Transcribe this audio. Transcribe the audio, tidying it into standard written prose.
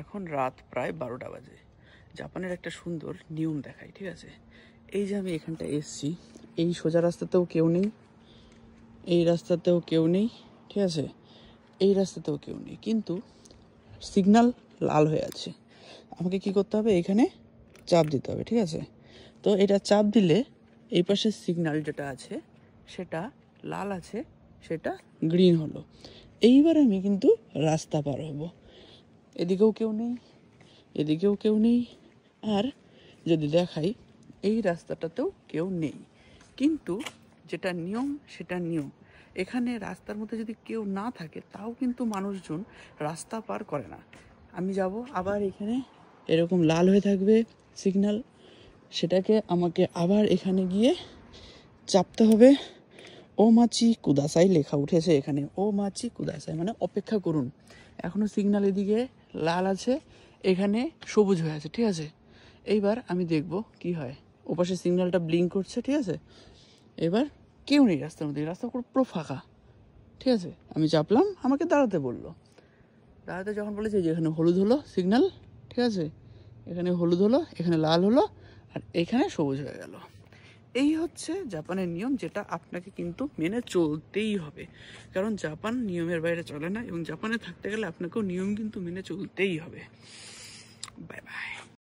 এখন রাত প্রায় 12টা বাজে। জাপানের একটা সুন্দর নিয়ম দেখাই, ঠিক আছে? এই যে আমি এখানটা এসছি, এই সোজা রাস্তাতেও কেউ নেই, এই রাস্তাতেও কেউ নেই, ঠিক আছে? এই রাস্তাতেও কেউ নেই, কিন্তু সিগন্যাল লাল হয়ে আছে। আমাকে কি করতে হবে? এখানে চাপ দিতে হবে, ঠিক আছে? তো এটা চাপ দিলে এই পাশে সিগন্যাল যেটা আছে সেটা লাল আছে, সেটা গ্রিন হলো। এইবার আমি কিন্তু রাস্তা পার হব। এদিকেও কেউ নেই, এদিকেও কেউ নেই, আর যদি দেখাই এই রাস্তাটাতেও কেউ নেই। কিন্তু যেটা নিয়ম সেটা নিয়ম। এখানে রাস্তার মধ্যে যদি কেউ না থাকে তাও কিন্তু মানুষজন রাস্তা পার করে না। আমি যাব, আবার এখানে এরকম লাল হয়ে থাকবে সিগন্যাল, সেটাকে আমাকে আবার এখানে গিয়ে চাপতে হবে। ও মাচি কুদাসাই লেখা উঠেছে এখানে, ও মাচি কুদাসাই মানে অপেক্ষা করুন। এখনও সিগন্যাল এদিকে লাল আছে, এখানে সবুজ হয়ে আছে, ঠিক আছে? এইবার আমি দেখব কি হয়। ওপাশে সিগন্যালটা ব্লিঙ্ক করছে, ঠিক আছে? এবার কেউ নেই রাস্তার মধ্যে, রাস্তা পুরো ফাঁকা, ঠিক আছে? আমি চাপলাম, আমাকে দাঁড়াতে বললো। দাঁড়াতে যখন বলেছে যে এখানে হলুদ হলো সিগন্যাল, ঠিক আছে? এখানে হলুদ হলো, এখানে লাল হলো, আর এখানে সবুজ হয়ে গেল। এই হচ্ছে জাপানের নিয়ম, যেটা আপনাকে কিন্তু মেনে চলতেই হবে, কারণ জাপান নিয়মের বাইরে চলে না, এবং জাপানে থাকতে গেলে আপনাকেও নিয়ম কিন্তু মেনে চলতেই হবে। Bye bye.